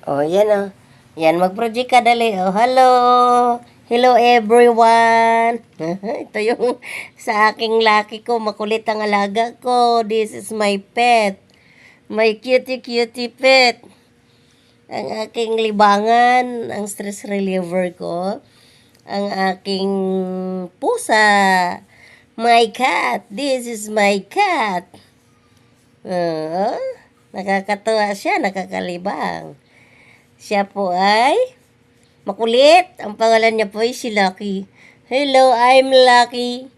Oh, yan oh. Yan, mag-project ka dali. Oh, hello. Hello everyone. Ito yung sa aking laki ko. Makulit ang alaga ko. This is my pet. My cutie pet. Ang aking libangan, ang stress reliever ko. Ang aking pusa. My cat. This is my cat. Uh, Nakakatuwa siya, nakakalibang. Siya po ay makulit. Ang pangalan niya po ay si Lucky. Hello, I'm Lucky.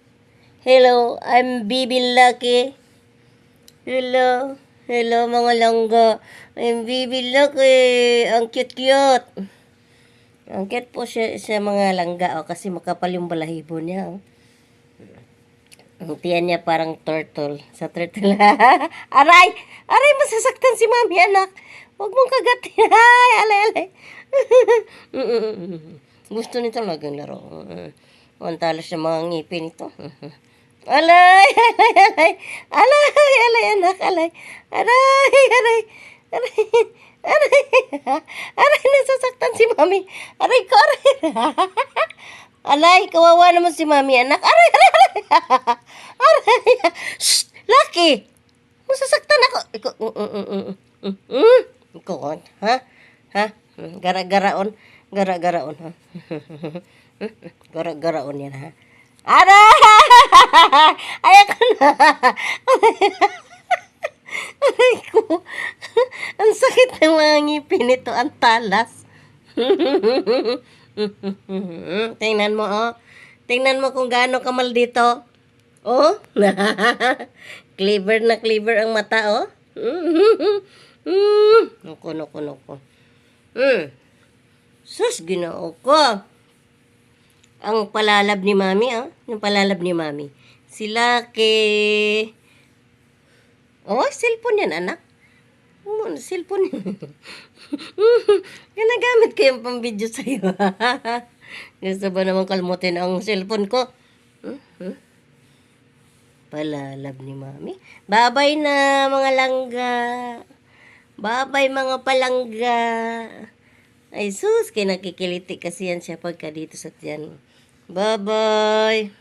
Hello, I'm Bibi Lucky. Hello. Hello mga langga. I'm Bibi Lucky. Ang cute-cute. Ang cute po siya sa mga langga kasi makapal yung balahibo niya. Ang tiyan niya parang turtle. Sa turtle. Aray! Aray, masasaktan si mami, anak. Huwag mong kagatin. Ay, alay, alay. Gusto nito laging laro. Ang talas ng mga ngipin ito. Alay, alay, alay. Alay, alay, anak, alay. Aray, aray. Aray, aray. Aray, nasasaktan si mami. Aray ko, aray. Alay, kawawa naman si mami, anak. Aray, aray, aray. Aray. Shh, Lucky. Masasaktan ako. Ikaw, ha? Ha? Gara-garaon. Gara-garaon, ha? Gara-garaon yan, ha? Aray! Ayoko na. Aray ko. Ang sakit ng mga ngipin nito. Ang talas. Tingnan mo, oh. Tingnan mo kung gaano ka maldito. Oh. Clever na clever ang mata, oh. Naku, naku, naku. Sus, ginoo ko. Ang palalab ni mami, oh. Yung palalab ni mami. Sila oh, cellphone yan, anak. Cellphone yan. Ginagamit ko yung pang-video sa'yo. Gusto ba naman kalmutin ang cellphone ko? Palalab ni mami. Babay na, mga langga. Babay, mga palangga. Ay sus, kinakikiliti kasi yan siya pagka dito sa tiyan. Bye-bye.